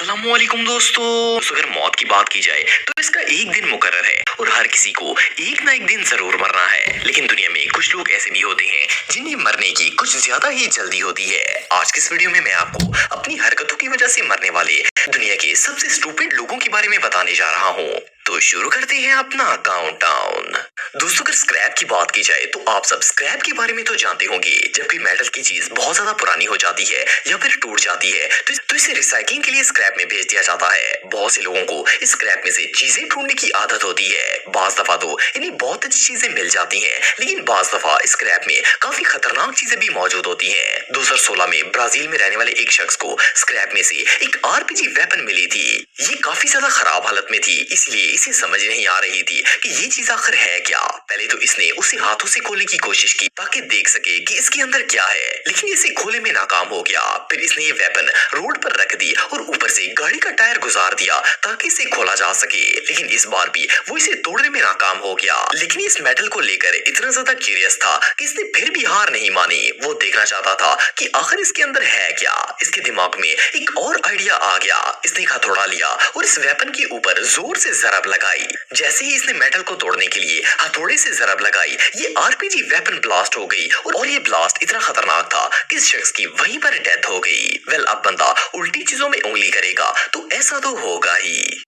अस्सलाम वालेकुम दोस्तों। अगर मौत की बात की जाए तो इसका एक दिन मुकर्रर है और हर किसी को एक ना एक दिन जरूर मरना है। लेकिन दुनिया में कुछ लोग ऐसे भी होते हैं जिन्हें मरने की कुछ ज्यादा ही जल्दी होती है। आज के इस वीडियो में मैं आपको अपनी हरकतों की वजह से मरने वाले दुनिया के सबसे स्टूपिड लोगों के बारे में बताने जा रहा हूँ। तो शुरू करते हैं अपना काउंटडाउन। दोस्तों, अगर स्क्रैप की बात की जाए तो आप सब स्क्रैप के बारे में तो जानते होंगे। जब कोई मेटल की चीज बहुत ज्यादा पुरानी हो जाती है या फिर टूट जाती है तो इसे रिसाइकलिंग के लिए स्क्रैप में भेज दिया जाता है। बहुत से लोगों को इस स्क्रैप में से चीजें ढूंढने की आदत होती है। बाज दफा तो इन्हें बहुत अच्छी चीजें मिल जाती हैं, लेकिन बाज दफा स्क्रैप में काफी खतरनाक चीजें भी मौजूद होती हैं। 2016 में ब्राजील में रहने वाले एक शख्स को स्क्रैप में से एक आरपीजी वेपन मिली थी। ये काफी ज्यादा खराब हालत में थी, इसलिए इसे समझ नहीं आ रही थी कि ये चीज आखिर है क्या। पहले तो इसने उसे हाथों से खोलने की कोशिश की ताकि देख सके कि इसके अंदर क्या है, लेकिन इसे खोले में नाकाम हो गया। फिर इसने ये वेपन रोड पर रख दी और ऊपर से गाड़ी का टायर गुजार दिया ताकि इसे खोला जा सके, लेकिन इस बार भी वो इसे तोड़ने में नाकाम हो गया। लेकिन इस मेटल को लेकर इतना ज्यादा क्यूरियस था कि इसने फिर भी हार नहीं मानी। वो देखना चाहता था कि आखिर इसके अंदर है क्या। इसके दिमाग में एक और आइडिया आ गया। इसने एक हथौड़ा लिया और इस वेपन के ऊपर जोर से जरब लगाई। जैसे ही इसने मेटल को तोड़ने के लिए हथौड़े से जरब लगाई, ये आरपीजी वेपन ब्लास्ट हो गई और ये ब्लास्ट इतना खतरनाक था कि इस शख्स की वहीं पर डेथ हो गई। वेल, अब बंदा उल्टी चीजों में उंगली करेगा तो ऐसा तो होगा ही।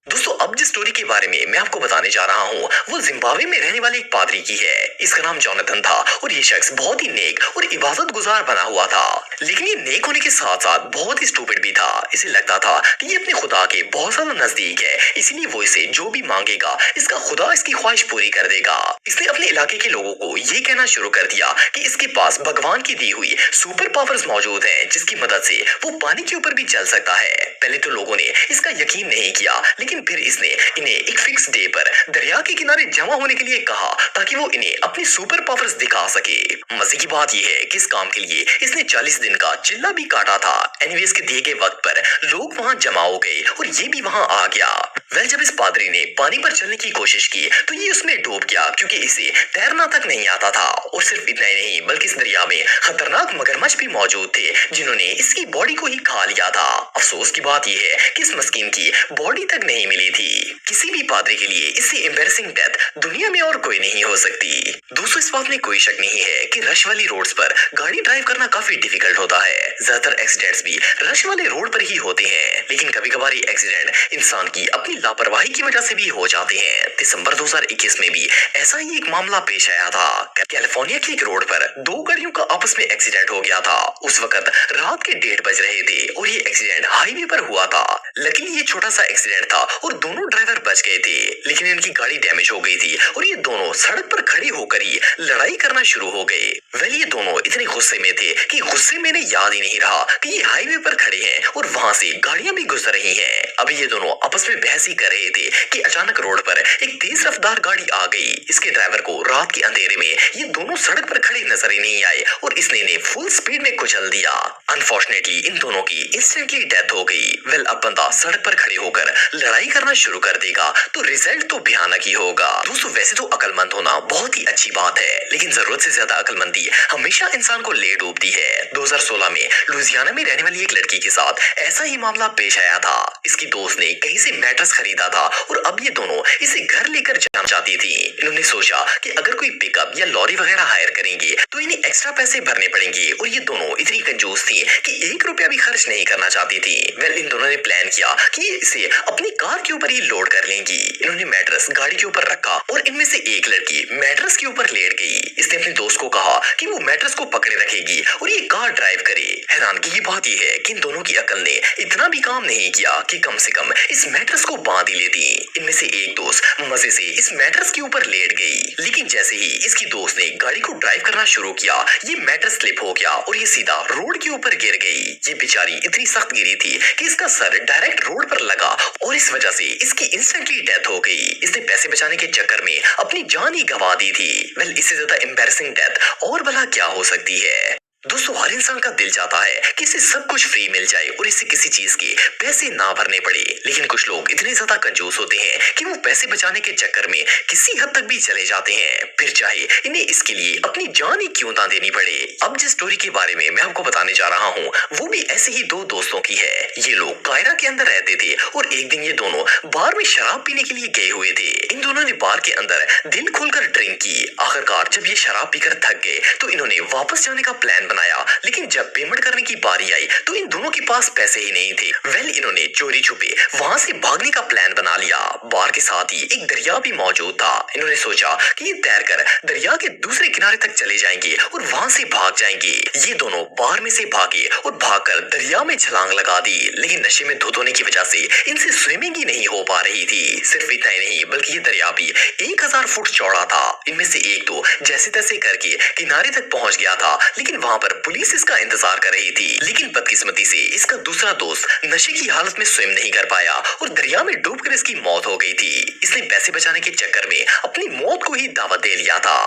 दोस्तों, अब जिस स्टोरी के बारे में मैं आपको बताने जा रहा हूँ वो जिम्बाब्वे में रहने वाले एक पादरी की है। इसका नाम जोनाथन था और ये शख्स बहुत ही नेक और इबादत गुजार बना हुआ था, लेकिन ये नेक होने के साथ साथ बहुत ही स्टूपिड भी था। इसे लगता था कि ये अपने खुदा के बहुत ज्यादा नजदीक है, इसीलिए वो इसे जो भी मांगेगा इसका खुदा इसकी ख्वाहिश पूरी कर देगा। इसने अपने इलाके के लोगों को ये कहना शुरू कर दिया कि इसके पास भगवान की दी हुई सुपर पावर्स मौजूद है, जिसकी मदद से वो पानी के ऊपर भी चल सकता है। पहले तो लोगों ने इसका यकीन नहीं किया, लेकिन फिर इसने इन्हें एक फिक्स डे पर दरिया के किनारे जमा होने के लिए कहा ताकि वो इन्हें अपनी सुपर पावर्स दिखा सके। मजे की बात यह है कि इस काम के लिए इसने 40 दिन का चिल्ला भी काटा था। एनीवेज के दिए गए वक्त पर लोग वहां जमा हो गए और ये भी वहां आ गया। वेल, जब इस पादरी ने पानी पर चलने की कोशिश की तो ये उसमें डूब गया क्योंकि इसे तैरना तक नहीं आता था। और सिर्फ इतना ही नहीं बल्कि इस दरिया में खतरनाक मगरमच्छ भी मौजूद थे जिन्होंने इसकी बॉडी को ही खा लिया था। अफसोस की बात यह है कि इस मस्कीन की बॉडी तक नहीं मिली थी। किसी भी पादरी के लिए इससे एम्बैरेसिंग डेथ दुनिया में और कोई नहीं हो सकती। दोस्तों, इस बात में कोई शक नहीं है कि रश वाली रोड्स पर गाड़ी ड्राइव करना काफी डिफिकल्ट होता है। ज्यादातर एक्सीडेंट्स भी रश वाले रोड पर ही होते हैं, लेकिन कभी कभार ये एक्सीडेंट इंसान की अपनी लापरवाही की वजह से भी हो जाते हैं। दिसंबर 2021 में भी ऐसा ही एक मामला पेश आया था। कैलिफोर्निया की एक रोड पर दो गाड़ियों का आपस में एक्सीडेंट हो गया था। उस वक्त रात के 1:30 बज रहे थे और ये एक्सीडेंट हाईवे पर हुआ था। लेकिन ये छोटा सा एक्सीडेंट था और दोनों ड्राइवर बच गए थे, लेकिन इनकी गाड़ी डैमेज हो गई थी और ये दोनों सड़क पर खड़े होकर ही लड़ाई करना शुरू हो गए। वेल, ये दोनों इतने गुस्से में थे कि गुस्से में इन्हें याद ही नहीं रहा कि ये हाईवे पर खड़े हैं और वहां से गाड़ियां भी गुजर रही हैं। अभी ये दोनों आपस में बहस ही कर रहे थे कि अचानक रोड पर एक तेज रफ्तार गाड़ी आ गई। इसके ड्राइवर को रात के अंधेरे में ये दोनों सड़क पर खड़े नजर ही नहीं आए और इसने इन्हें फुल स्पीड में कुचल दिया। अनफॉर्चुनेटली इन दोनों की इंस्टेंटली डेथ हो गई। वेल, अब बंदा सड़क पर खड़े होकर लड़ाई करना शुरू कर देगा तो रिजल्ट तो भयानक ही होगा। दोस्तों, वैसे तो अक्लमंद होना बहुत ही अच्छी बात है, लेकिन जरूरत से ज्यादा अक्लमंदी हमेशा इंसान को ले डूबती है। 2016 में लुजियाना में रहने वाली एक लड़की के साथ ऐसा ही मामला पेश आया था। इसकी दोस्त ने कहीं से मैट्रेस खरीदा था और अब ये दोनों इसे घर लेकर जाना चाहती थी। इन्होंने सोचा कि अगर कोई पिकअप या लॉरी वगैरह हायर करेंगे तो इन्हें एक्स्ट्रा पैसे भरने पड़ेंगे और ये दोनों इतनी कंजूस थी कि 1 रुपया भी खर्च नहीं करना चाहती थी। वेल, इन दोनों ने प्लान किया कि इसे अपनी कार के ऊपर ही लोड कर लेंगी। इन्होंने मैट्रेस गाड़ी के ऊपर रखा और इनमें से एक लड़की मैट्रेस के ऊपर लेट गई। इसने अपने दोस्त को कहा कि वो मैट्रेस को पकड़े रखेगी और ये कार ड्राइव करे। हैरानगी की बात यह है कि इन दोनों की अकल ने इतना भी काम नहीं किया कि कम से कम इस मैट्रेस को बांध ही लेती। इनमें से एक दोस्त मजे से इस मैट्रेस के ऊपर लेट गई, लेकिन जैसे ही इसकी दोस्त ने गाड़ी को ड्राइव करना शुरू किया ये मैट्रेस स्लिप हो गया और ये सीधा रोड के ऊपर गिर गई। ये बेचारी इतनी सख्त गिरी थी कि इसका सर डायरेक्ट रोड पर लगा और इस वजह से इसकी इंस्टेंटली डेथ हो गई। इसने पैसे बचाने के चक्कर में अपनी जान ही गंवा दी थी। वेल, इससे ज्यादा एम्बैरेसिंग डेथ और भला क्या हो सकती है। दोस्तों हर इंसान का दिल चाहता है कि इसे सब कुछ फ्री मिल जाए और इसे किसी चीज के पैसे ना भरने पड़े, लेकिन कुछ लोग इतने ज्यादा कंजूस होते हैं कि वो पैसे बचाने के चक्कर में किसी हद तक भी चले जाते हैं, फिर चाहे इन्हें इसके लिए अपनी जान ही क्यों ना देनी पड़े। अब जिस स्टोरी के बारे में मैं आपको बताने जा रहा हूँ वो भी ऐसे ही दो दोस्तों की है। ये लोग कायरा के अंदर रहते थे और एक दिन ये दोनों बार में शराब पीने के लिए गए हुए थे। इन दोनों ने बार के अंदर दिल खोलकर ड्रिंक की। आखिरकार जब ये शराब पीकर थक गए तो इन्होंने वापस जाने का प्लान बनाया, लेकिन जब पेमेंट करने की बारी आई तो इन दोनों के पास पैसे ही नहीं थे। इन्होंने चोरी छुपे वहां से भागने का प्लान बना लिया। बार के साथ ही एक दरिया भी मौजूद था। इन्होंने सोचा कि ये तैरकर दरिया के दूसरे किनारे तक चले जाएंगे और वहां से भाग जाएंगे। ये दोनों बार में से भागे और भागकर दरिया में छलांग लगा दी, लेकिन नशे में धुत होने की वजह से इनसे स्विमिंग ही नहीं हो पा रही थी। सिर्फ इतना ही नहीं बल्कि ये दरिया भी 1000 फुट चौड़ा था। इनमें से एक तो जैसे तैसे करके किनारे तक पहुंच गया था, लेकिन वहां पर पुलिस इसका इंतजार कर रही थी। लेकिन बदकिस्मती से इसका दूसरा दोस्त नशे की हालत में स्विम नहीं कर पाया और दरिया में डूबकर इसकी मौत हो गई थी। इसने पैसे बचाने के चक्कर में अपनी मौत को ही दावत दे लिया था।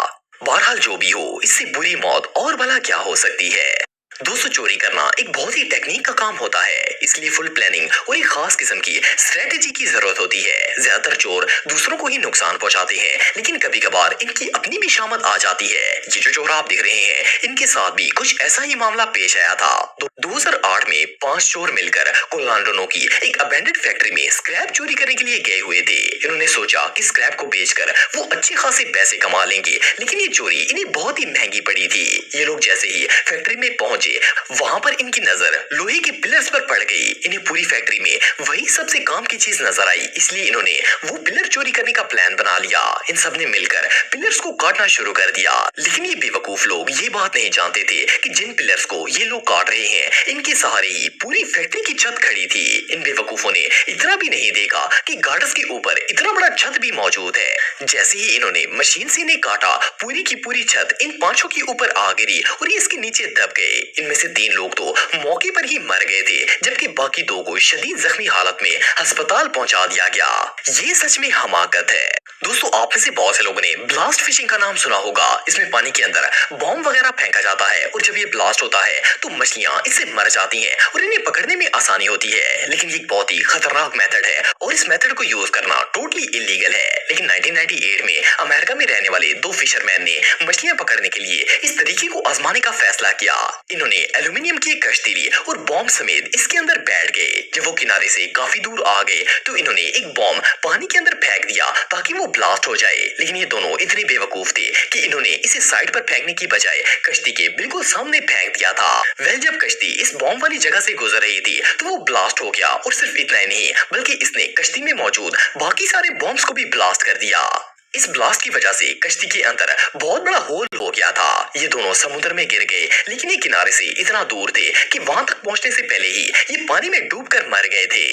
बहरहाल जो भी हो, इससे बुरी मौत और भला क्या हो सकती है। दोस्तों चोरी करना एक बहुत ही टेक्निक का काम होता है, इसलिए फुल प्लानिंग और एक खास किस्म की स्ट्रेटेजी की जरूरत होती है। ज्यादातर चोर दूसरों को ही नुकसान पहुंचाते हैं, लेकिन कभी कभार इनकी अपनी भी शामत आ जाती है। ये जो चोर आप देख रहे हैं इनके साथ भी कुछ ऐसा ही मामला पेश आया था। 2008 में 5 चोर मिलकर कोलांडोनो की एक अबेंडेड फैक्ट्री में स्क्रैप चोरी करने के लिए गए हुए थे। इन्होंने सोचा कि स्क्रैप को बेचकर वो अच्छे खासे पैसे कमा लेंगे, लेकिन ये चोरी इन्हें बहुत ही महंगी पड़ी थी। ये लोग जैसे ही फैक्ट्री में पहुंचे वहां पर इनकी नजर लोहे के पिलर्स पर पड़ गई। इन्हें पूरी फैक्ट्री में वही सबसे काम की चीज नजर आई, इसलिए इन्होंने वो पिलर चोरी करने का प्लान बना लिया। इन सब ने मिलकर पिलर्स को काटना शुरू कर दिया, लेकिन ये बेवकूफ लोग ये बात नहीं जानते थे कि जिन पिलर्स को ये लोग काट रहे हैं इनके सहारे ही पूरी फैक्ट्री की छत खड़ी थी। इन बेवकूफों ने इतना भी नहीं देखा कि गार्डर्स के ऊपर इतना बड़ा छत भी मौजूद है। जैसे ही इन्होंने मशीन से इन्हें काटा, पूरी की पूरी छत इन 5 के ऊपर आ गिरी और ये इसके नीचे दब गए। इनमें से 3 लोग तो मौके पर ही मर गए थे, जबकि बाकी 2 को शदीद जख्मी हालत में अस्पताल पहुंचा दिया गया। ये सच में हमाकत है। दोस्तों आप में से बहुत से लोगों ने ब्लास्ट फिशिंग का नाम सुना होगा। इसमें पानी के अंदर बॉम्ब वगैरह फेंका जाता है और जब ये ब्लास्ट होता है तो मछलियां इससे मर जाती हैं और इन्हें पकड़ने में आसानी होती है, लेकिन ये एक बहुत ही खतरनाक मेथड है और इस मेथड को यूज करना टोटली इलीगल है। लेकिन 1998 में अमेरिका में रहने वाले 2 फिशरमैन ने मछलियां पकड़ने के लिए इस तरीके को आजमाने का फैसला किया। इन्होंने एल्यूमिनियम की एक कश्ती ली और बॉम्ब समेत इसके अंदर बैठ गए। जब वो किनारे से काफी दूर आ गए तो इन्होंने एक बॉम्ब पानी के अंदर फेंक दिया ताकि वो ब्लास्ट हो जाए, लेकिन ये दोनों इतने बेवकूफ थे कि इन्होंने इसे साइड पर फेंकने की बजाय कश्ती के बिल्कुल सामने फेंक दिया था। जब कश्ती इस बॉम्ब वाली जगह से गुजर रही थी तो वो ब्लास्ट हो गया और सिर्फ इतना ही नहीं बल्कि इसने कश्ती में मौजूद बाकी सारे बॉम्ब्स को भी ब्लास्ट कर दिया। इस ब्लास्ट की वजह से कश्ती के अंदर बहुत बड़ा होल हो गया था। ये दोनों समुद्र में गिर गए, लेकिन ये किनारे से इतना दूर थे कि वहां तक पहुंचने से पहले ही ये पानी में डूबकर मर गए थे।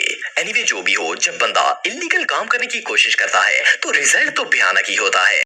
एनीवे जो भी हो, जब बंदा इलीगल काम करने की कोशिश करता है तो रिजल्ट तो भयानक ही होता है।